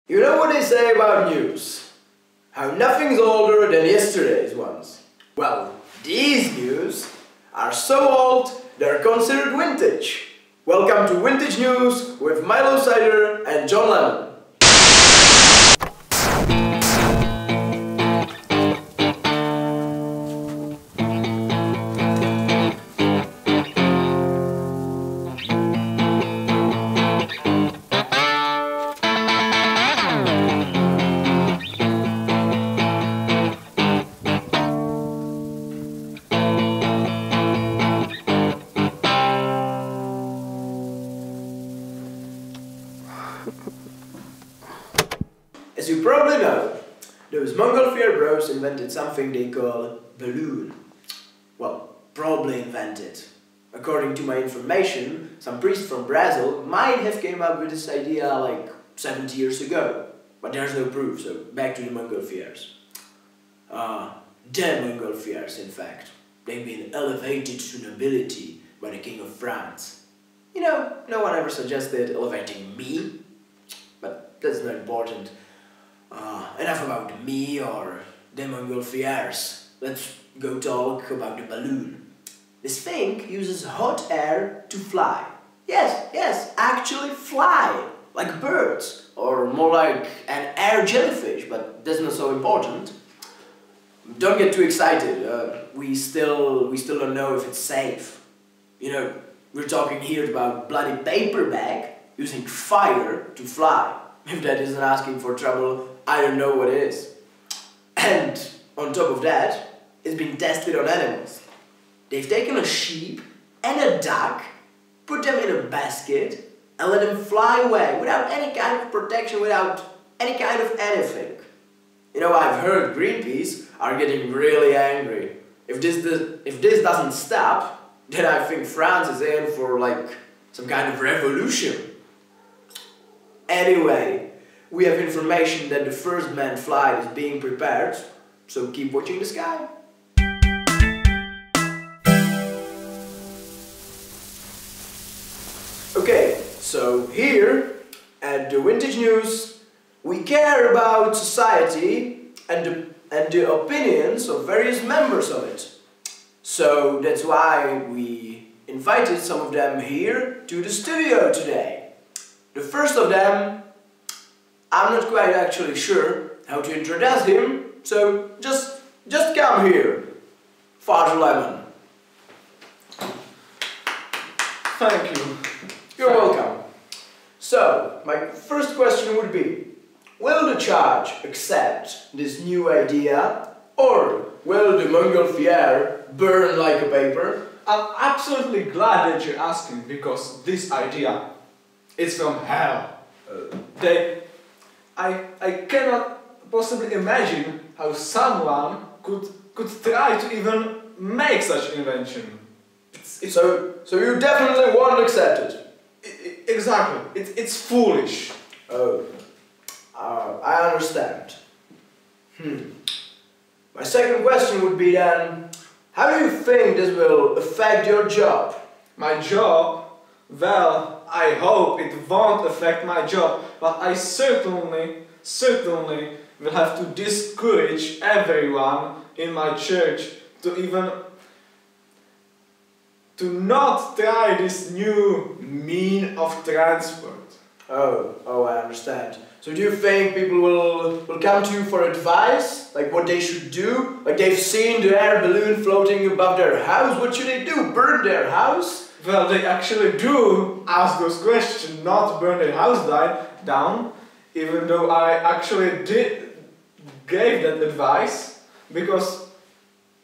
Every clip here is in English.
You know what they say about news? How nothing's older than yesterday's ones. Well, these news are so old they're considered vintage. Welcome to Vintage News with Milo Cider and John Lemon. As you probably know, those Montgolfier bros invented something they call balloon. Well, probably invented. According to my information, some priest from Brazil might have came up with this idea like 70 years ago. But there's no proof, so back to the Montgolfiers. The Montgolfiers, in fact. They've been elevated to nobility by the King of France. You know, no one ever suggested elevating me, but that's not important. Enough about me or the Montgolfiers. Let's go talk about the balloon. This thing uses hot air to fly. Yes, actually fly, like birds, or more like an air jellyfish, but that's not so important. Don't get too excited, we still don't know if it's safe. You know, we're talking here about bloody paper bag using fire to fly. If that isn't asking for trouble, I don't know what is. And on top of that, it's been tested on animals. They've taken a sheep and a duck, put them in a basket, and let them fly away without any kind of protection, without any kind of anything. You know, I've heard Greenpeace are getting really angry. If this doesn't stop, then I think France is in for like some kind of revolution. Anyway, we have information that the first manned flight is being prepared, so keep watching the sky. Okay, so here at the Vintage News, we care about society and the opinions of various members of it. So that's why we invited some of them here to the studio today. The first of them, I'm not quite actually sure how to introduce him, so just come here, Father Lemon. Thank you. You're welcome. So, my first question would be, will the church accept this new idea, or will the Montgolfier burn like a paper? I'm absolutely glad that you're asking, because this idea is from hell. I cannot possibly imagine how someone could try to even make such invention. So you definitely won't accept it? Exactly. It's foolish. Oh, I understand. My second question would be then, how do you think this will affect your job? My job? Well, I hope it won't affect my job, but I certainly will have to discourage everyone in my church to not try this new mean of transport. Oh, I understand. So do you think people will come to you for advice? Like what they should do? Like they've seen the air balloon floating above their house, what should they do? Burn their house? Well, they actually do ask those questions, not burn their house down, even though I actually gave that advice, because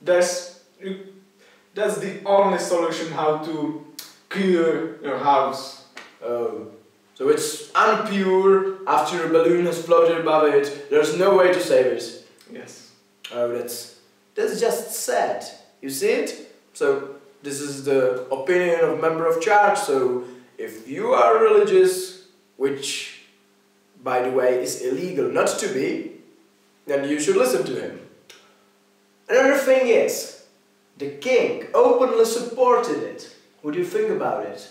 that's the only solution how to cure your house. Oh, so it's unpure after a balloon has floated above it. There's no way to save it. Yes. Oh, that's just sad. You see it? So this is the opinion of a member of church. So if you are religious, which by the way is illegal not to be, then you should listen to him. Another thing is, the king openly supported it. What do you think about it?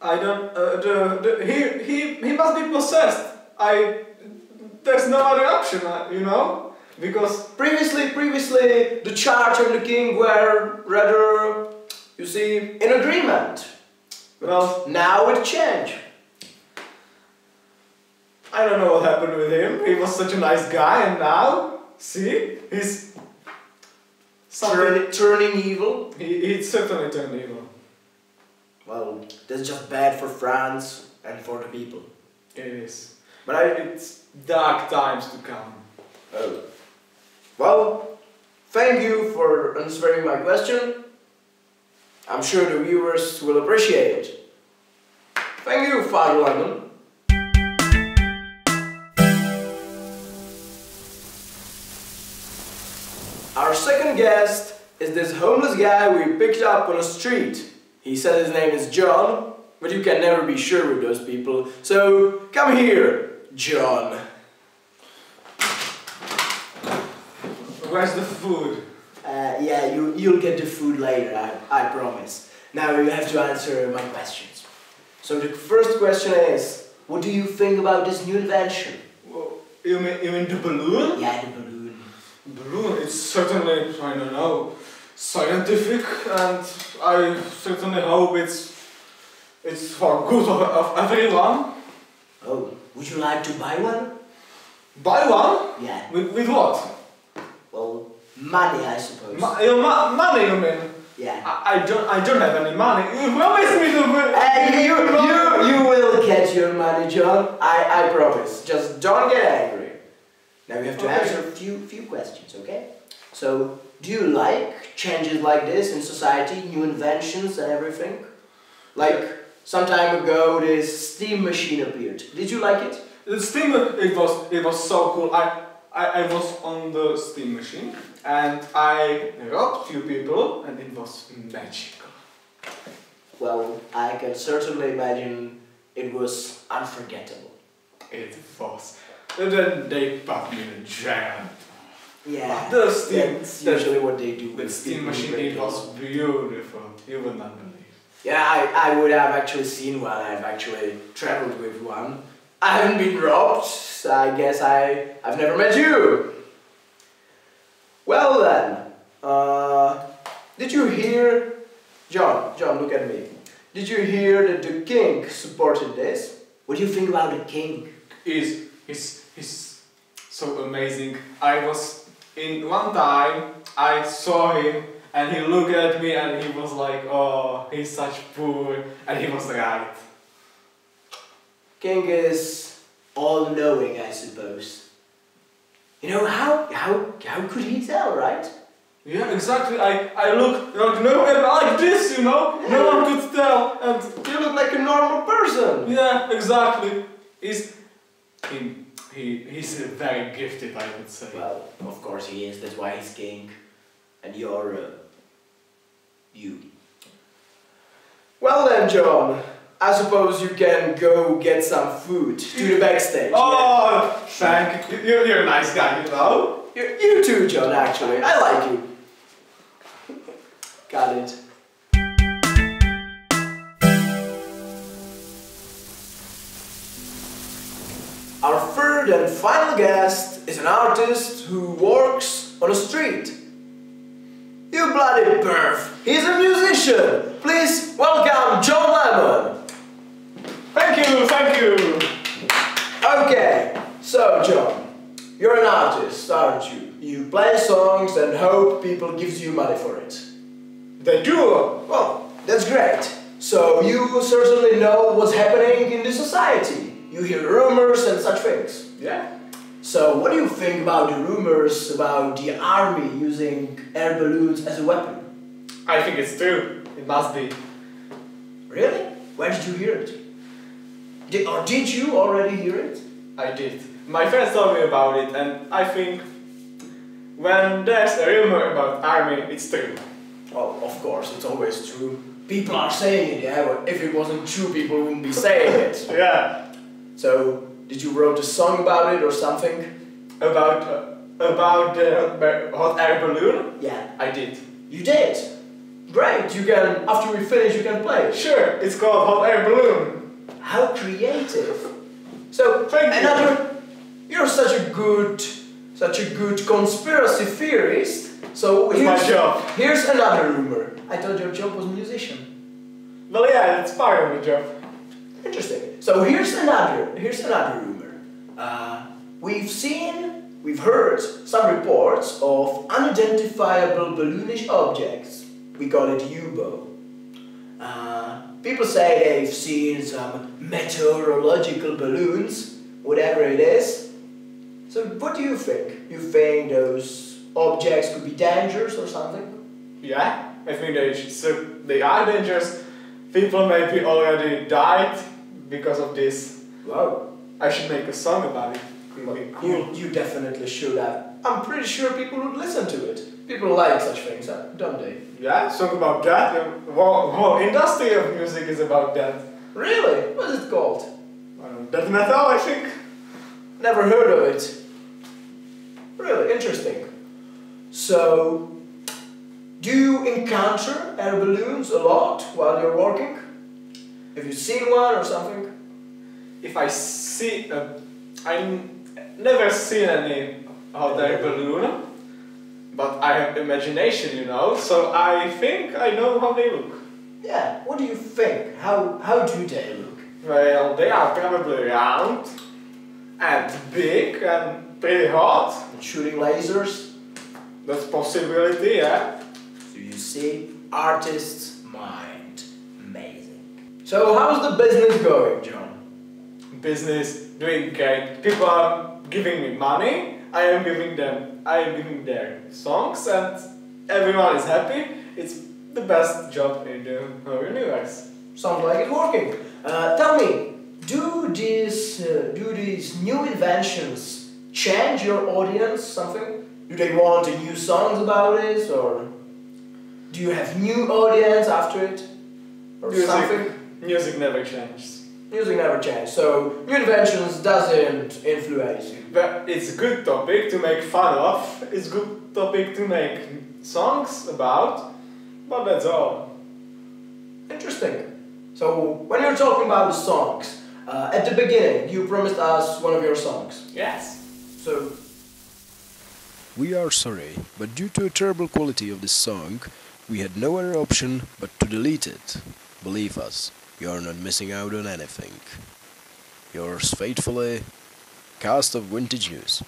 I don't. He must be possessed. there's no other option, you know? Because Previously, the church and the king were rather, you see, in agreement. well, Now it changed. I don't know what happened with him. He was such a nice guy, and now, see, he's Turning evil. He certainly turned evil. Well, that's just bad for France and for the people. It is. But it's dark times to come. Oh. Well, thank you for answering my question. I'm sure the viewers will appreciate it. Thank you, Father London. Our second guest is this homeless guy we picked up on a street. He said his name is John, but you can never be sure with those people. So, come here, John. Where's the food? Yeah, you'll get the food later, I promise. Now you have to answer my questions. So the first question is, what do you think about this new invention? Well, you mean the balloon? Yeah, the balloon. Balloon, it's certainly, I don't know, scientific, and I certainly hope it's for good of everyone. Oh, would you like to buy one? Buy one? Yeah. With what? Well, money, I suppose. Money, you mean? Yeah. I don't have any money. You promise me to... You will get your money, John. I promise. Just don't get angry. Now you have to answer a few questions, okay? So, do you like changes like this in society, new inventions and everything? Like, some time ago this steam machine appeared. Did you like it? The steam, it was so cool. I was on the steam machine and I robbed few people and it was magical. Well, I can certainly imagine it was unforgettable. It was. And then they put me in jail. Yeah, But the steam, that's usually what they do. the with steam people machine, who it break was beautiful. You would not believe. Yeah, I would have actually seen one. I've actually traveled with one. I haven't been robbed, so I guess I've never met you. Well then, did you hear, John, look at me. Did you hear that the king supported this? What do you think about the king? He's so amazing. I was in one time I saw him and he looked at me and he was like, oh, he's such poor, and he was right. King is all-knowing, I suppose. You know, how could he tell, right? Yeah, exactly. I look like no one like this, you know. No one could tell, and You look like a normal person. yeah, exactly. He's very gifted, I would say. Well, of course he is, that's why he's king. And you're, you. Well then, John, I suppose you can go get some food to the backstage. Oh, thank you. You're a nice guy, you know. You too, John, actually. I like you. Got it. Our third and final guest is an artist who works on a street. You bloody perf! He's a musician! Please welcome John Lemon! Thank you. Okay, so John, you're an artist, aren't you? You play songs and hope people gives you money for it. They do. Well, that's great. So you certainly know what's happening in the society. You hear rumors and such things. Yeah. So what do you think about the rumors about the army using air balloons as a weapon? I think it's true. It must be. Really? Where did you hear it? Did you already hear it? I did. My friends told me about it, and I think when there's a rumor about army, it's true. Well, of course, it's always true. People are saying it, yeah, but if it wasn't true, people wouldn't be saying it. Yeah. So, did you wrote a song about it or something? About the hot air balloon? Yeah. I did. You did? Great, you can, after we finish, you can play. Sure, it's called hot air balloon. How creative. So, Thank you. you're such a good conspiracy theorist. So It's my job. Here's another rumor. I thought your job was musician. Well, yeah, that's part of the job. Interesting. So here's another rumor. We've heard some reports of unidentifiable balloonish objects. We call it UBO. People say they've seen some meteorological balloons, whatever it is. So what do you think? You think those objects could be dangerous or something? Yeah, I think they are dangerous. People maybe already died because of this. Wow. I should make a song about it. Could be cool. You definitely should have. I'm pretty sure people would listen to it. People like such things, don't they? Yeah, song about that. The whole industry of music is about that. Really? What is it called? Death metal, I think. Never heard of it. Really interesting. So, do you encounter air balloons a lot while you're working? Have you seen one or something? If I see, I never seen any hot air balloon, but I have imagination, you know. So I think I know how they look. Yeah. What do you think? How do they look? Well, they are probably round and big and pretty hot. And shooting lasers. That's possibility, yeah. So you see, artist's mind. Amazing. So how's the business going, John? Business doing great. People are giving me money. I am giving their songs, and everyone is happy. It's the best job in the whole universe. Sounds like it's working. Tell me, do these new inventions change your audience something? Do they want new songs about it, or do you have new audience after it, or something? Music never changes. Music never changes, so new inventions doesn't influence you. But it's a good topic to make fun of. It's a good topic to make songs about. But that's all. Interesting. So when you're talking about the songs, at the beginning you promised us one of your songs. Yes. So We are sorry, but due to a terrible quality of this song, we had no other option but to delete it. Believe us, you are not missing out on anything. Yours faithfully, Cast of Vintage News.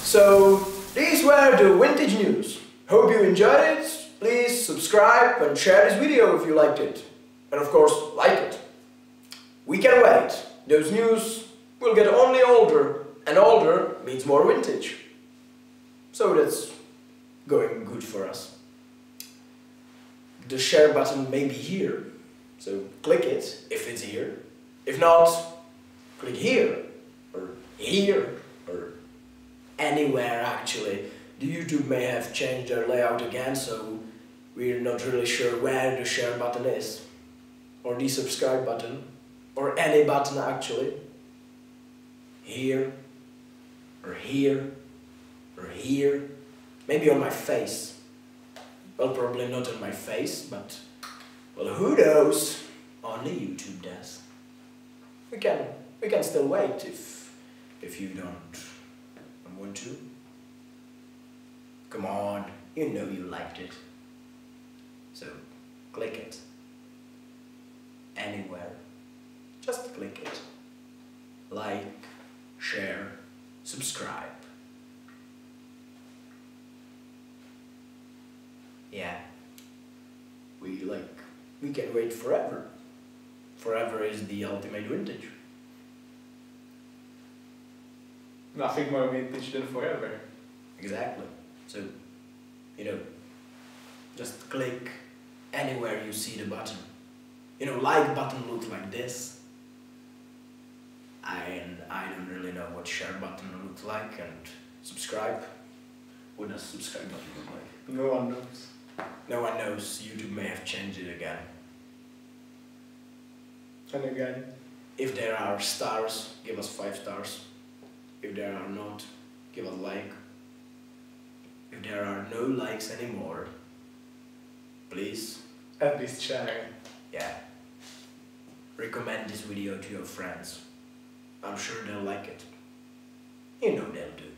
So these were the Vintage News. Hope you enjoyed it. Please subscribe and share this video if you liked it. And of course, like it. We can wait. Those news will get only older, and older means more vintage. So that's going good for us. The share button may be here, so click it if it's here. If not, click here, or anywhere actually. The YouTube may have changed their layout again, so we're not really sure where the share button is, or the subscribe button, or any button actually. Here, or here, or here, maybe on my face. Well, probably not on my face, but, well, who knows? Only YouTube does. We can still wait if you don't want to. Come on, you know you liked it. So, click it. Anywhere. Just click it. Like, share, subscribe. Yeah. We can wait forever. Forever is the ultimate vintage. Nothing more vintage than forever. Exactly. So, you know, just click anywhere you see the button. You know, like button looks like this. And I don't really know what share button looks like, and subscribe. What does subscribe button look like? No one knows. No one knows. YouTube may have changed it again. And again. If there are stars, give us 5 stars. If there are not, give us like. If there are no likes anymore, please, At least sharing. yeah, recommend this video to your friends. I'm sure they'll like it. You know they'll do.